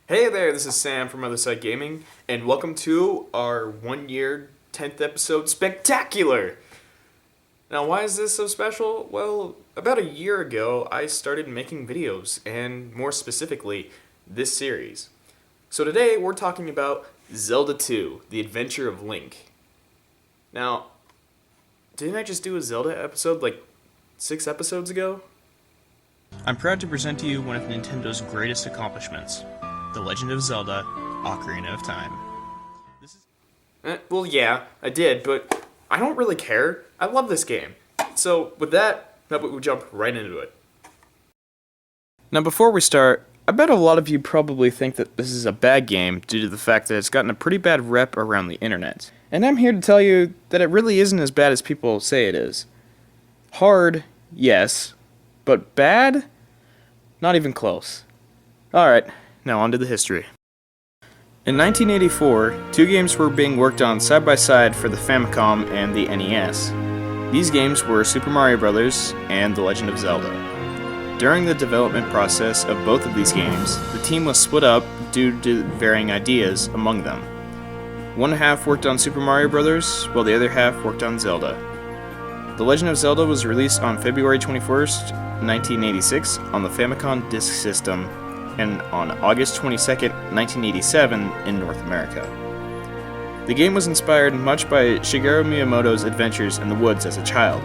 Hey there, this is Sam from Other Side Gaming, and welcome to our 1 year, 10th episode spectacular! Now, why is this so special? Well, about a year ago, I started making videos, and more specifically, this series. So today, we're talking about Zelda 2, The Adventure of Link. Now, didn't I just do a Zelda episode like 6 episodes ago? I'm proud to present to you one of Nintendo's greatest accomplishments, The Legend of Zelda: Ocarina of Time. Well, yeah, I did, but I don't really care. I love this game. So, with that, how about we jump right into it? Now, before we start, I bet a lot of you probably think that this is a bad game due to the fact that it's gotten a pretty bad rep around the internet. And I'm here to tell you that it really isn't as bad as people say it is. Hard, yes, but bad? Not even close. Alright, now on to the history. In 1984, two games were being worked on side by side for the Famicom and the NES. These games were Super Mario Bros. And The Legend of Zelda. During the development process of both of these games, the team was split up due to varying ideas among them. One half worked on Super Mario Bros., while the other half worked on Zelda. The Legend of Zelda was released on February 21st, 1986 on the Famicom Disk System, and on August 22nd, 1987 in North America. The game was inspired much by Shigeru Miyamoto's adventures in the woods as a child,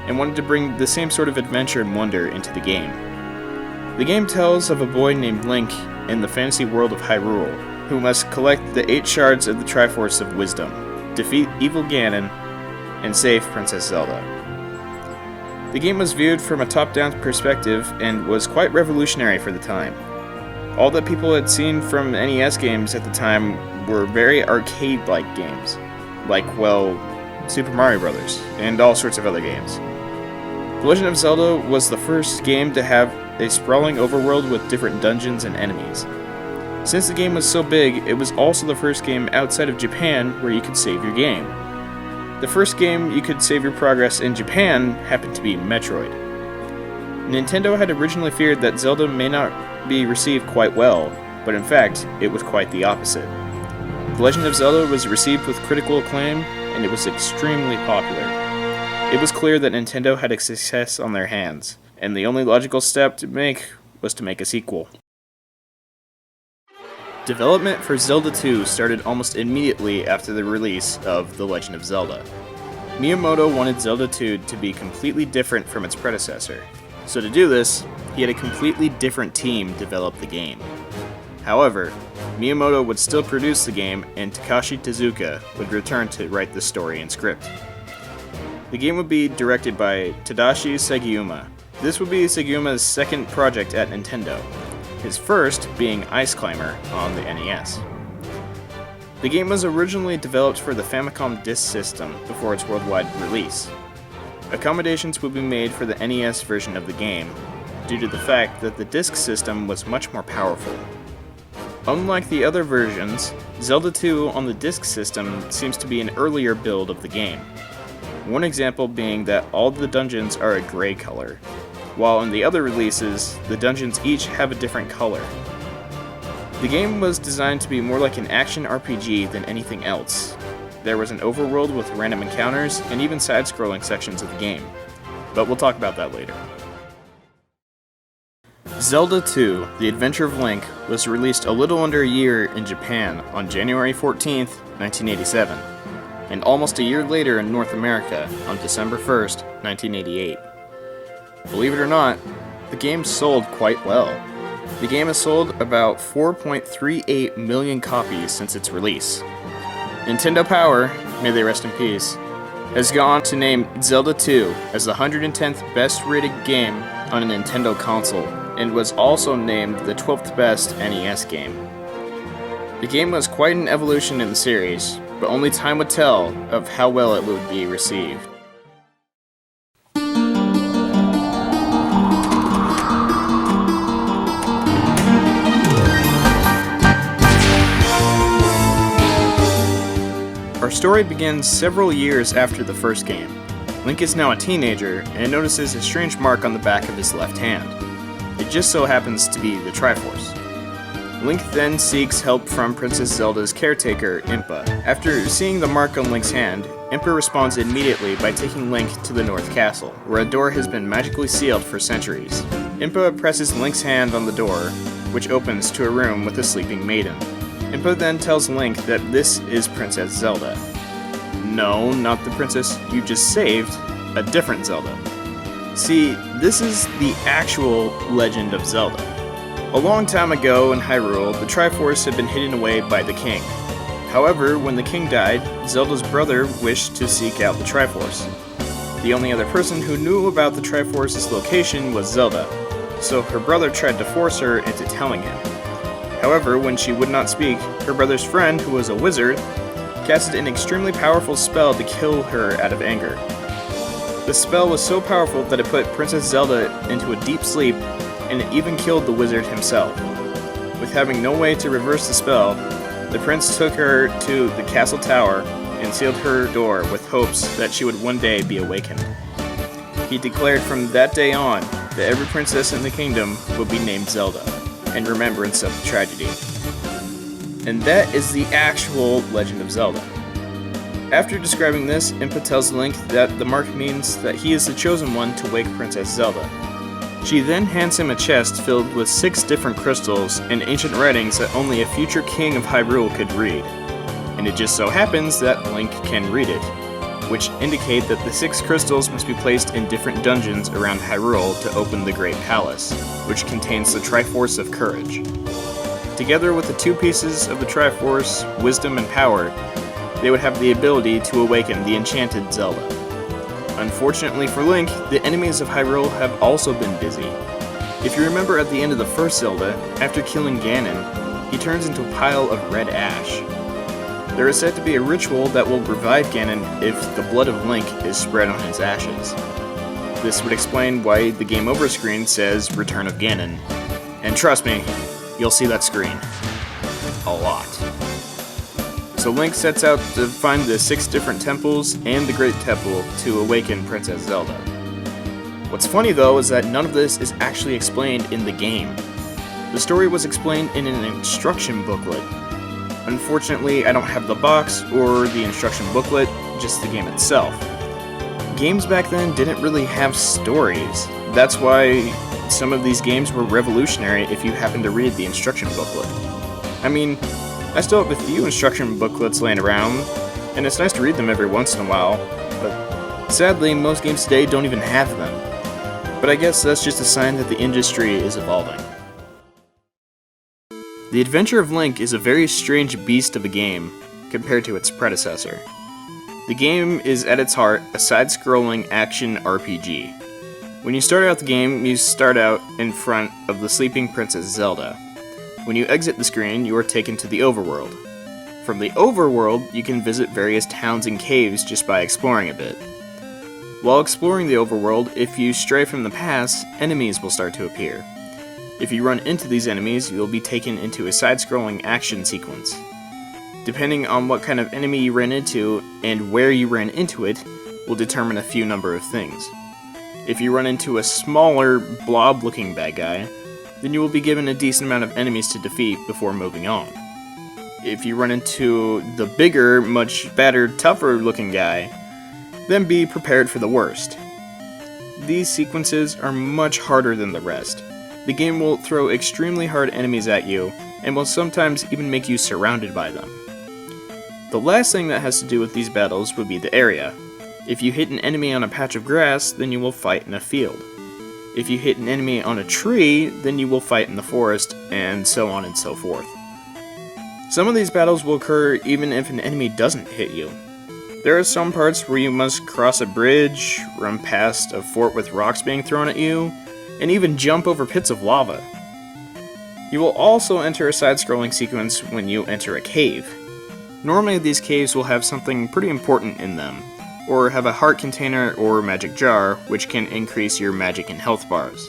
and wanted to bring the same sort of adventure and wonder into the game. The game tells of a boy named Link in the fantasy world of Hyrule, who must collect the 8 shards of the Triforce of Wisdom, defeat evil Ganon, and save Princess Zelda. The game was viewed from a top-down perspective and was quite revolutionary for the time. All that people had seen from NES games at the time were very arcade-like games, like, well, Super Mario Bros. And all sorts of other games. The Legend of Zelda was the first game to have a sprawling overworld with different dungeons and enemies. Since the game was so big, it was also the first game outside of Japan where you could save your game. The first game you could save your progress in Japan happened to be Metroid. Nintendo had originally feared that Zelda may not be received quite well, but in fact, it was quite the opposite. The Legend of Zelda was received with critical acclaim, and it was extremely popular. It was clear that Nintendo had a success on their hands, and the only logical step to make was to make a sequel. Development for Zelda 2 started almost immediately after the release of The Legend of Zelda. Miyamoto wanted Zelda 2 to be completely different from its predecessor. So to do this, he had a completely different team develop the game. However, Miyamoto would still produce the game, and Takashi Tezuka would return to write the story and script. The game would be directed by Tadashi Sugiura. This would be Sugiura's second project at Nintendo, his first being Ice Climber on the NES. The game was originally developed for the Famicom Disk System before its worldwide release. Accommodations would be made for the NES version of the game, due to the fact that the disk system was much more powerful. Unlike the other versions, Zelda 2 on the disk system seems to be an earlier build of the game. One example being that all the dungeons are a gray color, while in the other releases, the dungeons each have a different color. The game was designed to be more like an action RPG than anything else. There was an overworld with random encounters, and even side-scrolling sections of the game. But we'll talk about that later. Zelda 2, The Adventure of Link, was released a little under a year in Japan on January 14th, 1987, and almost a year later in North America on December 1st, 1988. Believe it or not, the game sold quite well. The game has sold about 4.38 million copies since its release. Nintendo Power, may they rest in peace, has gone to name Zelda 2 as the 110th best rated game on a Nintendo console, and was also named the 12th best NES game. The game was quite an evolution in the series, but only time would tell of how well it would be received. Our story begins several years after the first game. Link is now a teenager and notices a strange mark on the back of his left hand. It just so happens to be the Triforce. Link then seeks help from Princess Zelda's caretaker, Impa. After seeing the mark on Link's hand, Impa responds immediately by taking Link to the North Castle, where a door has been magically sealed for centuries. Impa presses Link's hand on the door, which opens to a room with a sleeping maiden. Impa then tells Link that this is Princess Zelda. No, not the princess you just saved, a different Zelda. See, this is the actual Legend of Zelda. A long time ago in Hyrule, the Triforce had been hidden away by the king. However, when the king died, Zelda's brother wished to seek out the Triforce. The only other person who knew about the Triforce's location was Zelda, so her brother tried to force her into telling him. However, when she would not speak, her brother's friend, who was a wizard, casted an extremely powerful spell to kill her out of anger. The spell was so powerful that it put Princess Zelda into a deep sleep, and it even killed the wizard himself. With having no way to reverse the spell, the prince took her to the castle tower and sealed her door with hopes that she would one day be awakened. He declared from that day on that every princess in the kingdom would be named Zelda, in remembrance of the tragedy. And that is the actual Legend of Zelda. After describing this, Impa tells Link that the mark means that he is the chosen one to wake Princess Zelda. She then hands him a chest filled with 6 different crystals and ancient writings that only a future king of Hyrule could read. And it just so happens that Link can read it, which indicate that the 6 crystals must be placed in different dungeons around Hyrule to open the Great Palace, which contains the Triforce of Courage. Together with the 2 pieces of the Triforce, Wisdom and Power, they would have the ability to awaken the enchanted Zelda. Unfortunately for Link, the enemies of Hyrule have also been busy. If you remember at the end of the first Zelda, after killing Ganon, he turns into a pile of red ash. There is said to be a ritual that will revive Ganon if the blood of Link is spread on his ashes. This would explain why the game over screen says Return of Ganon. And trust me, you'll see that screen. A lot. So Link sets out to find the 6 different temples and the Great Temple to awaken Princess Zelda. What's funny though is that none of this is actually explained in the game. The story was explained in an instruction booklet. Unfortunately, I don't have the box or the instruction booklet, just the game itself. Games back then didn't really have stories. That's why some of these games were revolutionary if you happen to read the instruction booklet. I mean, I still have a few instruction booklets laying around, and it's nice to read them every once in a while, but sadly, most games today don't even have them. But I guess that's just a sign that the industry is evolving. The Adventure of Link is a very strange beast of a game compared to its predecessor. The game is at its heart a side-scrolling action RPG. When you start out the game, you start out in front of the sleeping Princess Zelda. When you exit the screen, you are taken to the overworld. From the overworld, you can visit various towns and caves just by exploring a bit. While exploring the overworld, if you stray from the paths, enemies will start to appear. If you run into these enemies, you'll be taken into a side-scrolling action sequence. Depending on what kind of enemy you ran into and where you ran into it, will determine a few number of things. If you run into a smaller, blob-looking bad guy, then you will be given a decent amount of enemies to defeat before moving on. If you run into the bigger, much battered, tougher looking guy, then be prepared for the worst. These sequences are much harder than the rest. The game will throw extremely hard enemies at you, and will sometimes even make you surrounded by them. The last thing that has to do with these battles would be the area. If you hit an enemy on a patch of grass, then you will fight in a field. If you hit an enemy on a tree, then you will fight in the forest, and so on and so forth. Some of these battles will occur even if an enemy doesn't hit you. There are some parts where you must cross a bridge, run past a fort with rocks being thrown at you, and even jump over pits of lava. You will also enter a side-scrolling sequence when you enter a cave. Normally these caves will have something pretty important in them, or have a heart container or magic jar, which can increase your magic and health bars.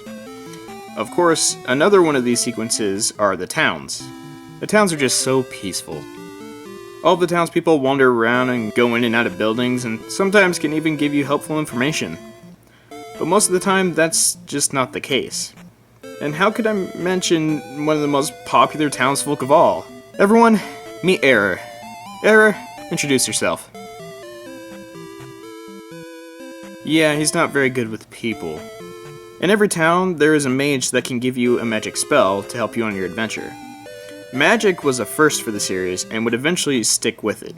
Of course, another one of these sequences are the towns. The towns are just so peaceful. All of the townspeople wander around and go in and out of buildings, and sometimes can even give you helpful information. But most of the time, that's just not the case. And how could I mention one of the most popular townsfolk of all? Everyone, meet Error. Error, introduce yourself. Yeah, he's not very good with people. In every town, there is a mage that can give you a magic spell to help you on your adventure. Magic was a first for the series and would eventually stick with it.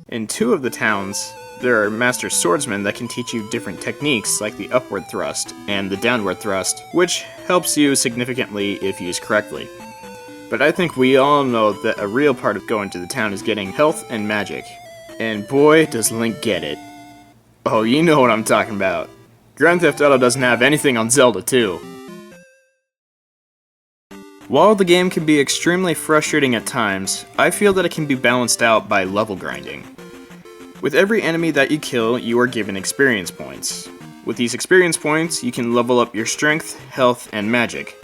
In 2 of the towns, there are master swordsmen that can teach you different techniques like the upward thrust and the downward thrust, which helps you significantly if used correctly. But I think we all know that a real part of going to the town is getting health and magic. And boy, does Link get it. Oh, you know what I'm talking about. Grand Theft Auto doesn't have anything on Zelda 2. While the game can be extremely frustrating at times, I feel that it can be balanced out by level grinding. With every enemy that you kill, you are given experience points. With these experience points, you can level up your strength, health, and magic.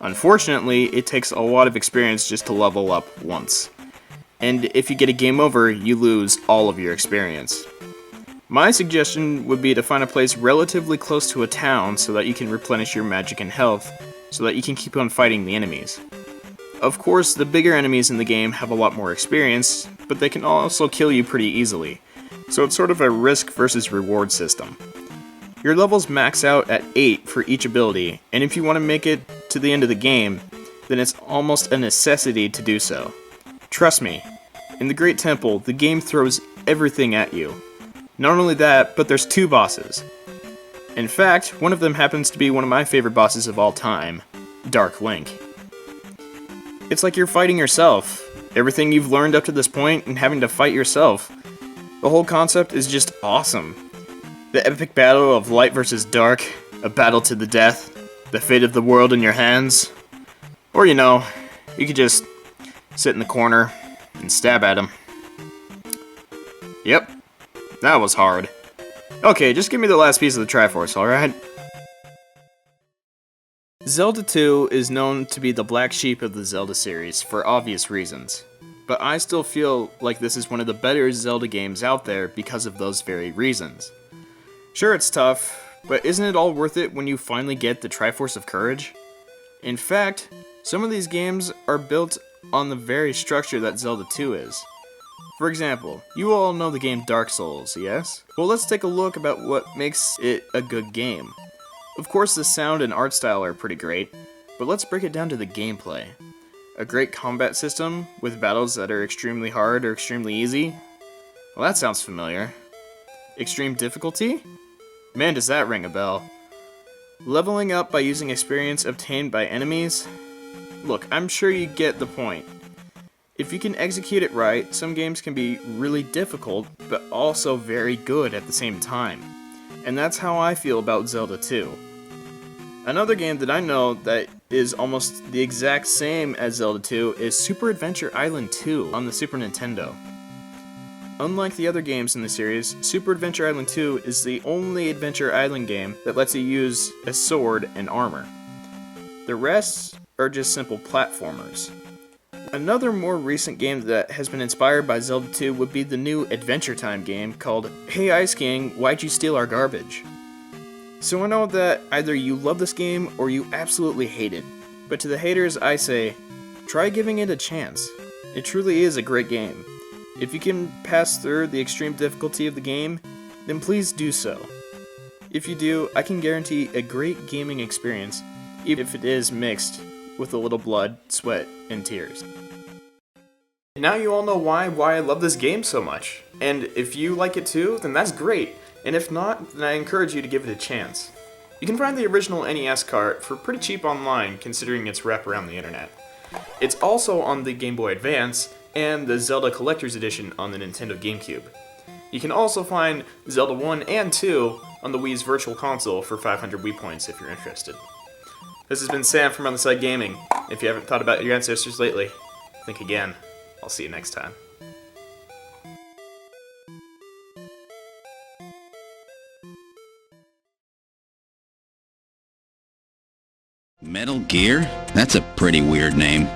Unfortunately, it takes a lot of experience just to level up once. And if you get a game over, you lose all of your experience. My suggestion would be to find a place relatively close to a town so that you can replenish your magic and health, so that you can keep on fighting the enemies. Of course, the bigger enemies in the game have a lot more experience, but they can also kill you pretty easily, so it's sort of a risk versus reward system. Your levels max out at 8 for each ability, and if you want to make it to the end of the game, then it's almost a necessity to do so. Trust me, in the Great Temple, the game throws everything at you. Not only that, but there's 2 bosses. In fact, one of them happens to be one of my favorite bosses of all time, Dark Link. It's like you're fighting yourself. Everything you've learned up to this point and having to fight yourself. The whole concept is just awesome. The epic battle of light versus dark, a battle to the death, the fate of the world in your hands. Or, you could just sit in the corner and stab at him. Yep, that was hard. Okay, just give me the last piece of the Triforce, alright? Zelda 2 is known to be the black sheep of the Zelda series for obvious reasons, but I still feel like this is one of the better Zelda games out there because of those very reasons. Sure, it's tough, but isn't it all worth it when you finally get the Triforce of Courage? In fact, some of these games are built on the very structure that Zelda 2 is. For example, you all know the game Dark Souls, yes? Well, let's take a look about what makes it a good game. Of course, the sound and art style are pretty great, but let's break it down to the gameplay. A great combat system with battles that are extremely hard or extremely easy? Well, that sounds familiar. Extreme difficulty? Man, does that ring a bell. Leveling up by using experience obtained by enemies? Look, I'm sure you get the point. If you can execute it right, some games can be really difficult, but also very good at the same time. And that's how I feel about Zelda 2. Another game that I know that is almost the exact same as Zelda 2 is Super Adventure Island 2 on the Super Nintendo. Unlike the other games in the series, Super Adventure Island 2 is the only Adventure Island game that lets you use a sword and armor. The rest are just simple platformers. Another more recent game that has been inspired by Zelda 2 would be the new Adventure Time game called Hey Ice King, Why'd You Steal Our Garbage? So I know that either you love this game or you absolutely hate it, but to the haters I say, try giving it a chance. It truly is a great game. If you can pass through the extreme difficulty of the game, then please do so. If you do, I can guarantee a great gaming experience, even if it is mixed with a little blood, sweat, and tears. Now you all know why I love this game so much. And if you like it too, then that's great. And if not, then I encourage you to give it a chance. You can find the original NES cart for pretty cheap online, considering its wrap around the internet. It's also on the Game Boy Advance and the Zelda Collector's Edition on the Nintendo GameCube. You can also find Zelda 1 and 2 on the Wii's Virtual Console for 500 Wii points if you're interested. This has been Sam from On The Side Gaming. If you haven't thought about your ancestors lately, think again. I'll see you next time. Metal Gear? That's a pretty weird name.